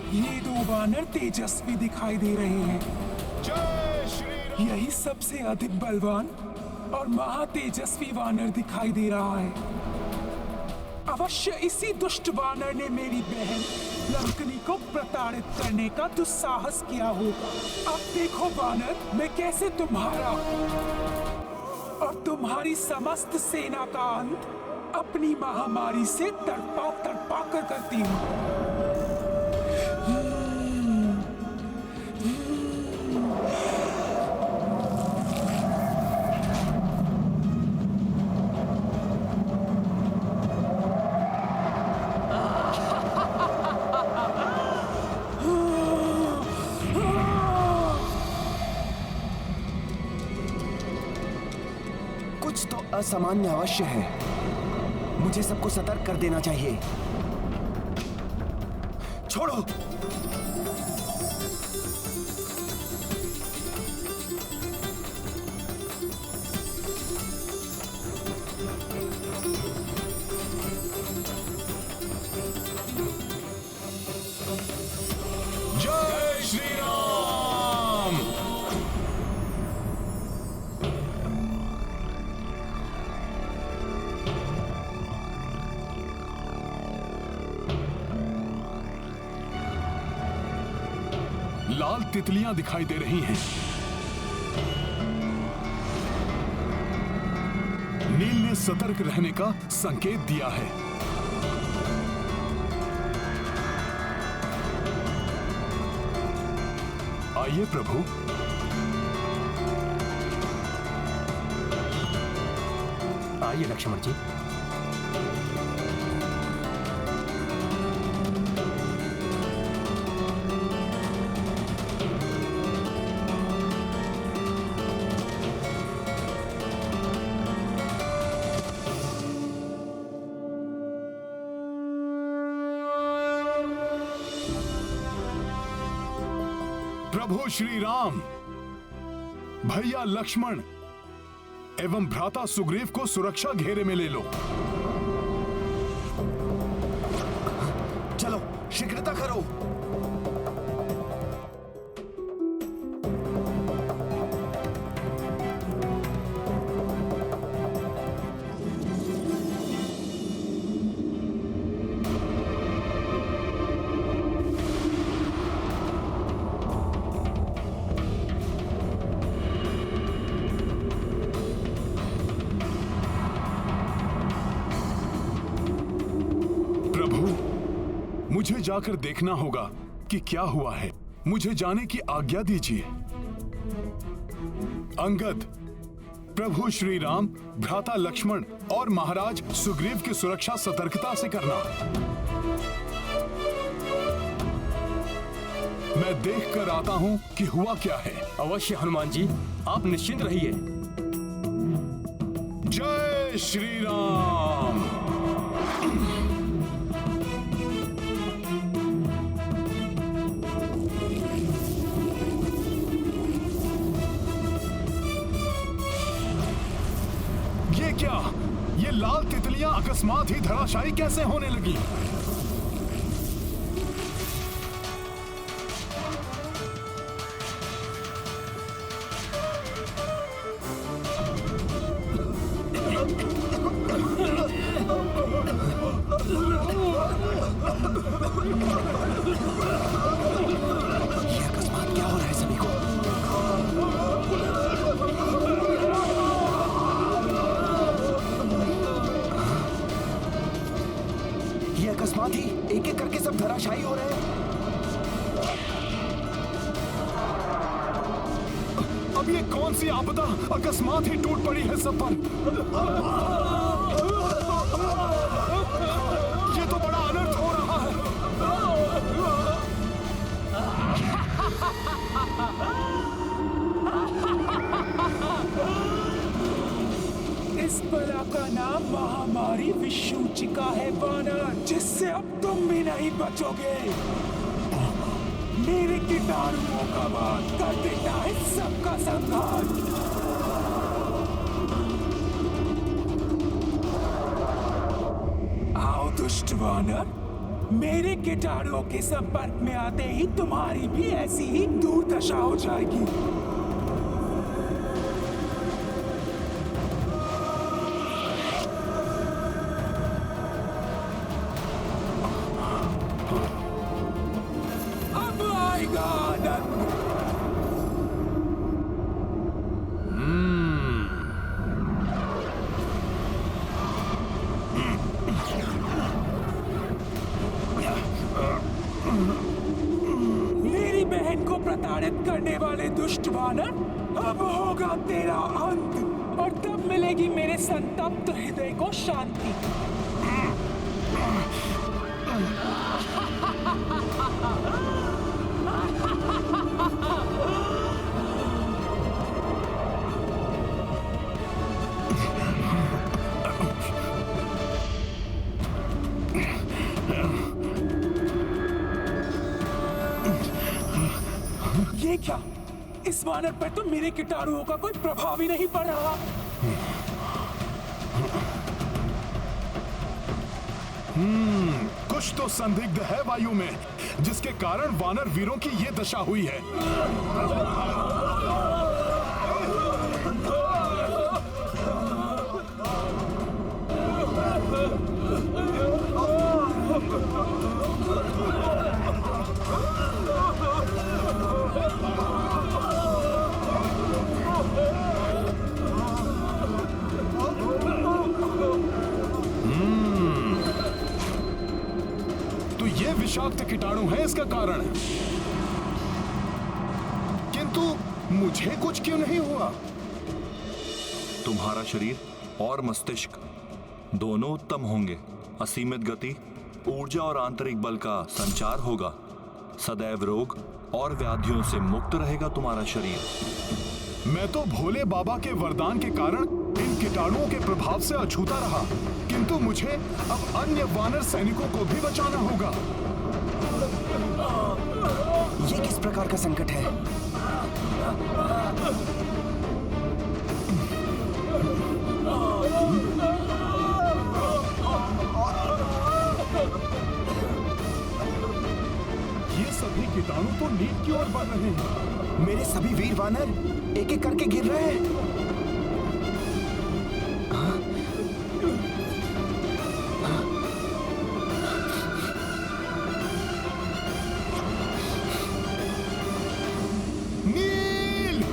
ये दो वानर तेजस्वी दिखाई दे रहे हैं। जय श्री राम। यही सबसे अधिक बलवान और महातेजस्वी वानर दिखाई दे रहा है। अवश्य इसी दुष्ट वानर ने मेरी बहन लंकनी को प्रताड़ित करने का दुस्साहस किया होगा। अब देखो वानर, मैं कैसे तुम्हारा और तुम्हारी समस्त सेना का अंत अपनी महामारी से तड़पा तड़पा कर करती हूँ। कुछ तो असामान्य अवश्य है। मुझे सबको सतर्क कर देना चाहिए। छोड़ो। जय श्री राम। लाल तितलियां दिखाई दे रही हैं। नील ने सतर्क रहने का संकेत दिया है। आइए प्रभु। आइए लक्ष्मण जी। प्रभु श्री राम, भैया लक्ष्मण एवं भ्राता सुग्रीव को सुरक्षा घेरे में ले लो। चलो शीघ्रता करो। मुझे जाकर देखना होगा कि क्या हुआ है। मुझे जाने की आज्ञा दीजिए। अंगद, प्रभु श्री राम, भ्राता लक्ष्मण और महाराज सुग्रीव की सुरक्षा सतर्कता से करना। मैं देख कर आता हूं कि हुआ क्या है। अवश्य हनुमान जी, आप निश्चिंत रहिए। जय श्री राम। ये क्या? ये लाल तितलियां अकस्मात ही धराशायी कैसे होने लगी? ये अकस्मात क्या हो रहा है सभी को? ये अकस्मात ही एक एक करके सब धराशायी हो रहे हैं। अब ये कौन सी आपदा अकस्मात ही टूट पड़ी है सब पर? ये तो बड़ा अनर्थ हो रहा है। इस बला का नाम महामारी विषूचिका है वानर, जिससे अब तुम भी नहीं बचोगे। मेरे कीटाणुओं का वार कर देता है सबका संहार। आओ दुष्ट वानर, मेरे कीटाणुओं के संपर्क में आते ही तुम्हारी भी ऐसी ही दुर्दशा हो जाएगी। अब आएगा आनंद। मेरी बहन को प्रताड़ित करने वाले दुष्ट वानर, अब होगा तेरा अंत और तब मिलेगी मेरे संतप्त हृदय को शांति। ये क्या? इस वानर पर तो मेरे कीटाणुओं का कोई प्रभाव ही नहीं पड़ रहा। कुछ तो संदिग्ध है वायु में, जिसके कारण वानर वीरों की ये दशा हुई है। ये विषाक्त कीटाणु है इसका कारण, किंतु मुझे कुछ क्यों नहीं हुआ? तुम्हारा शरीर और मस्तिष्क दोनों उत्तम होंगे। असीमित गति, ऊर्जा और आंतरिक बल का संचार होगा। सदैव रोग और व्याधियों से मुक्त रहेगा तुम्हारा शरीर। मैं तो भोले बाबा के वरदान के कारण इन कीटाणुओं के प्रभाव से अछूता रहा, किंतु मुझे अब अन्य वानर सैनिकों को भी बचाना होगा। ये किस प्रकार का संकट है? ये सभी कीटाणु तो नील की ओर बढ़ रहे हैं। मेरे सभी वीर वानर एक एक करके गिर रहे हैं। नील!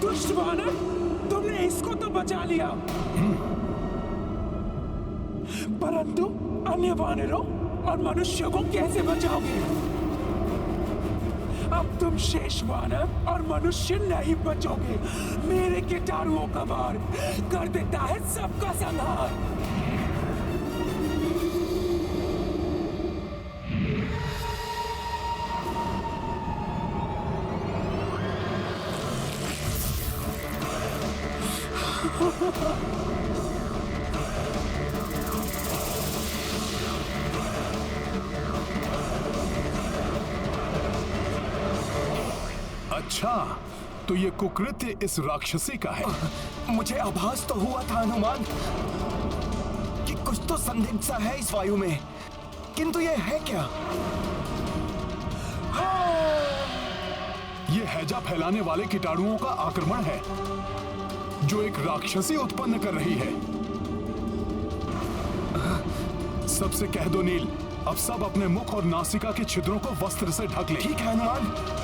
दुष्ट वानर, तुमने इसको तो बचा लिया, परंतु अन्य वानरों और मनुष्यों को कैसे बचाओगे? अब तुम शेष वानर और मनुष्य नहीं बचोगे। मेरे कीटाणुओं का वार कर देता है सबका संहार। अच्छा, तो ये कुकृत्य इस राक्षसी का है। मुझे आभास तो हुआ था हनुमान कि कुछ तो संदिग्ध सा है इस वायु में, किंतु ये है क्या? ये हैजा फैलाने वाले कीटाणुओं का आक्रमण है, जो एक राक्षसी उत्पन्न कर रही है। सबसे कह दो नील, अब सब अपने मुख और नासिका के छिद्रों को वस्त्र से ढक ले। ठीक है हनुमान।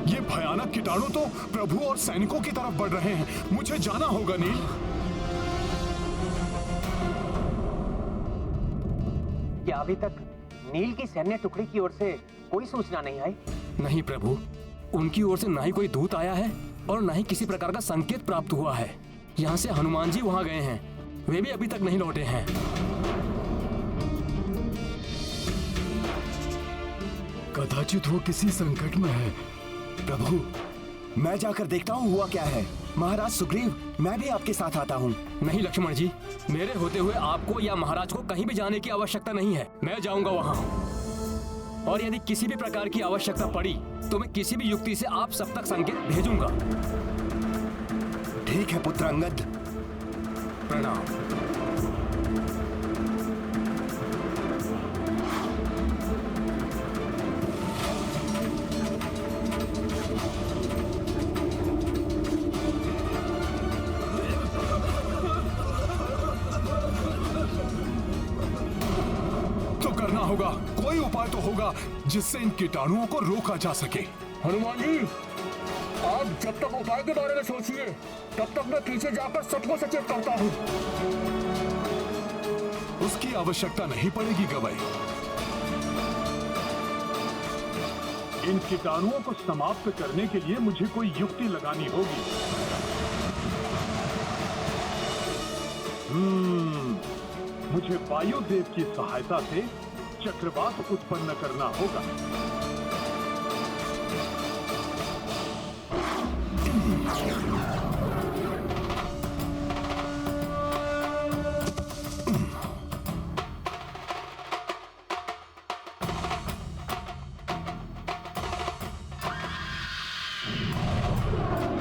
ये भयानक कीटाणु तो प्रभु और सैनिकों की तरफ बढ़ रहे हैं। मुझे जाना होगा नील। क्या अभी तक नील की सैन्य टुकड़ी की ओर से कोई सूचना नहीं आई? नहीं प्रभु, उनकी ओर से ना ही कोई दूत आया है और न ही किसी प्रकार का संकेत प्राप्त हुआ है। यहाँ से हनुमान जी वहाँ गए हैं, वे भी अभी तक नहीं लौटे हैं। कदाचित वो किसी संकट में है। प्रभु, मैं जाकर देखता हूँ हुआ क्या है। महाराज सुग्रीव, मैं भी आपके साथ आता हूँ। नहीं लक्ष्मण जी, मेरे होते हुए आपको या महाराज को कहीं भी जाने की आवश्यकता नहीं है। मैं जाऊंगा वहाँ, और यदि किसी भी प्रकार की आवश्यकता पड़ी तो मैं किसी भी युक्ति से आप सब तक संकेत भेजूंगा। ठीक है पुत्र अंगद। प्रणाम। होगा, कोई उपाय तो होगा जिससे इन कीटाणुओं को रोका जा सके। हनुमान जी, आप जब तक उपाय के बारे में सोचिए, तब तक मैं पीछे जाकर सबको सचेत करता हूँ। उसकी आवश्यकता नहीं पड़ेगी गवाई। इन कीटाणुओं को समाप्त करने के लिए मुझे कोई युक्ति लगानी होगी। मुझे वायुदेव की सहायता से चक्रवात उत्पन्न करना होगा।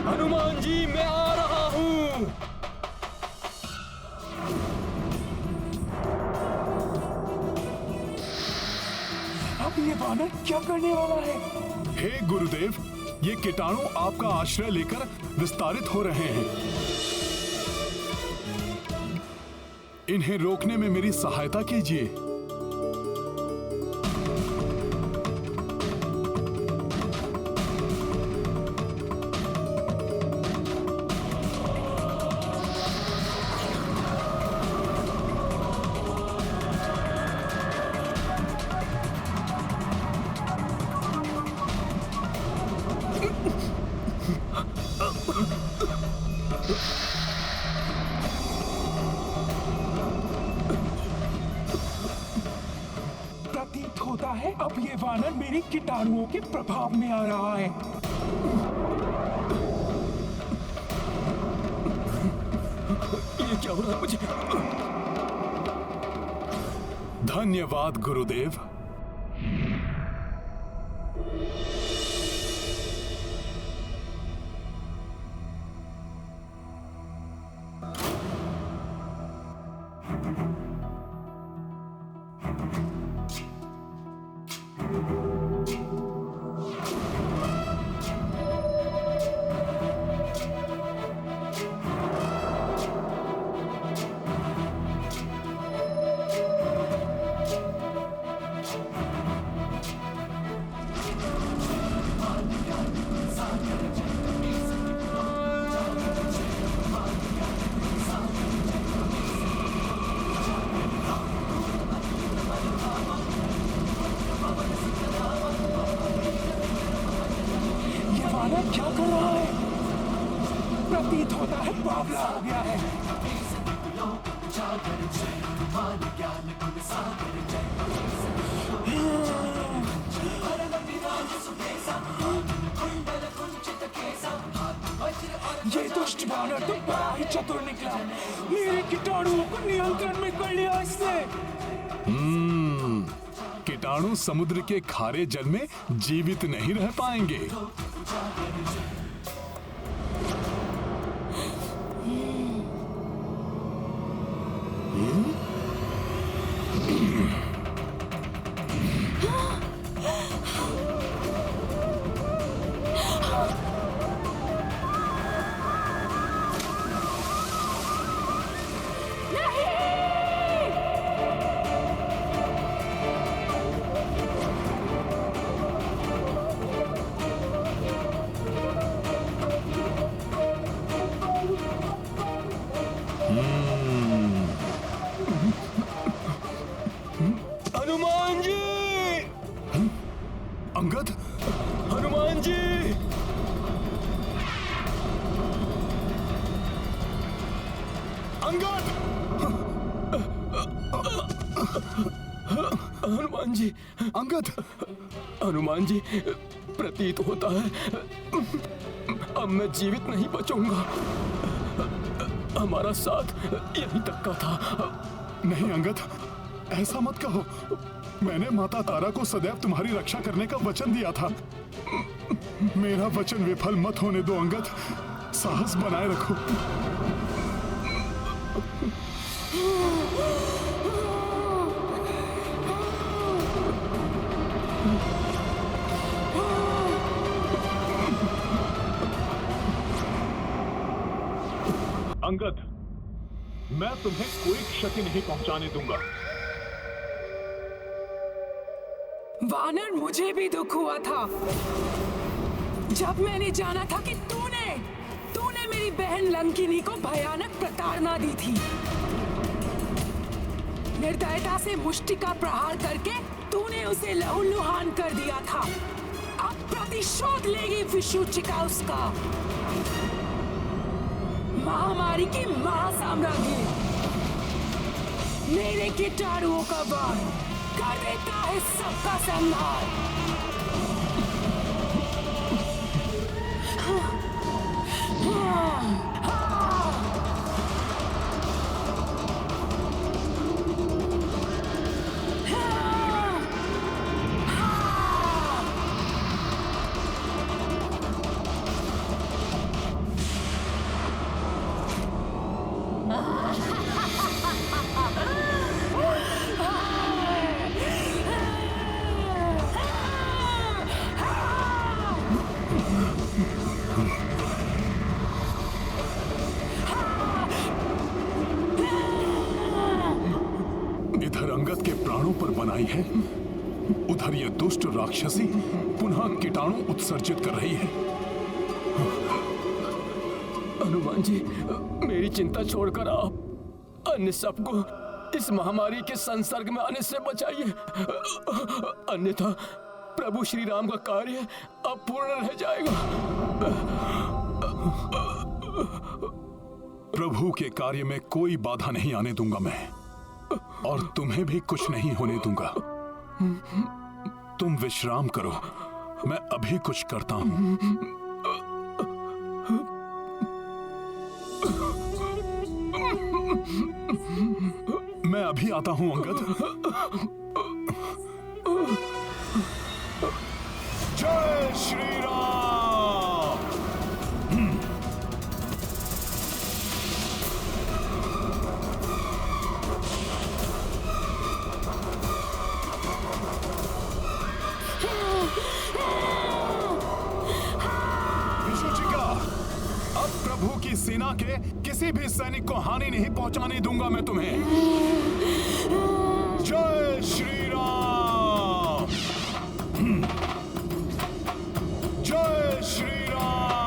हनुमान जी, मैं आ रहा हूँ। अब ये वानर क्या करने वाला है? हे गुरुदेव, ये कीटाणु आपका आश्रय लेकर विस्तारित हो रहे हैं। इन्हें रोकने में मेरी सहायता कीजिए। प्रतीत होता है अब ये वानर मेरे कीटाणुओं के प्रभाव में आ रहा है। ये क्या हो रहा है मुझे? धन्यवाद गुरुदेव। क्या कर रहा है? प्रतीत होता है बावला हो गया है। ये दुष्ट वानर तो बड़ा ही चतुर निकला। मेरे कीटाणुओं को नियंत्रण में कर लिया इसने। कीटाणु समुद्र के खारे जल में जीवित नहीं रह पाएंगे। हनुमान जी, अंगद, हनुमान जी, प्रतीत होता है अब मैं जीवित नहीं बचूंगा। हमारा साथ यहीं तक का था। नहीं अंगद, ऐसा मत कहो। मैंने माता तारा को सदैव तुम्हारी रक्षा करने का वचन दिया था। मेरा वचन विफल मत होने दो अंगद, साहस बनाए रखो। अंगद, मैं तुम्हें कोई क्षति नहीं पहुंचाने दूंगा। वानर, मुझे भी दुख हुआ था जब मैंने जाना था कि तूने मेरी बहन लंकिनी को भयानक प्रताड़ना दी थी। निर्दयता से मुष्टि का प्रहार करके तूने उसे लहूलुहान कर दिया था। अब प्रतिशोध लेगी विषुचिका उसका। महामारी की महासाम्राज्ञी मेरे कीटाणुओं का वार कर देता है सबका संहार। बनाई है, उधर ये दुष्ट राक्षसी पुनः कीटाणु उत्सर्जित कर रही है। हनुमान जी, मेरी चिंता छोड़कर आप अन्य सबको इस महामारी के संसर्ग में आने से बचाइए, अन्यथा प्रभु श्री राम का कार्य अपूर्ण रह जाएगा। प्रभु के कार्य में कोई बाधा नहीं आने दूंगा मैं, और तुम्हें भी कुछ नहीं होने दूंगा। तुम विश्राम करो, मैं अभी कुछ करता हूं। मैं अभी आता हूं अंगद। जय श्री राम। विशुचिका, अब प्रभु की सेना के किसी भी सैनिक को हानि नहीं पहुंचाने दूंगा मैं तुम्हें। जय श्री राम। जय श्री राम।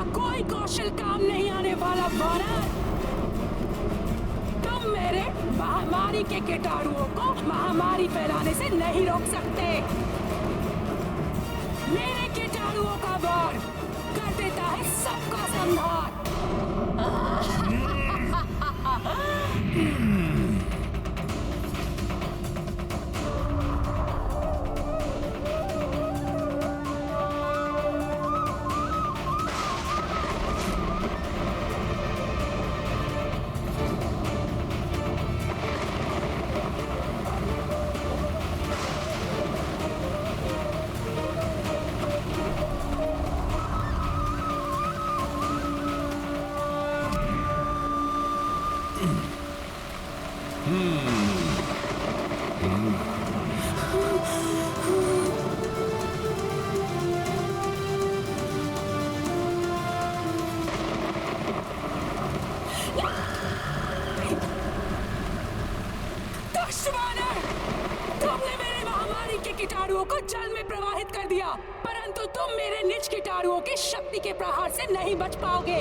कोई कौशल काम नहीं आने वाला वानर। तुम मेरे महामारी के कीटाणुओं को महामारी फैलाने से नहीं रोक सकते। मेरे कीटाणुओं का वार कर देता है सबका संहार। तुमने मेरे महामारी के कीटाणुओं को जल में प्रवाहित कर दिया, परंतु तुम मेरे खनिज कीटाणुओं की शक्ति के प्रहार से नहीं बच पाओगे।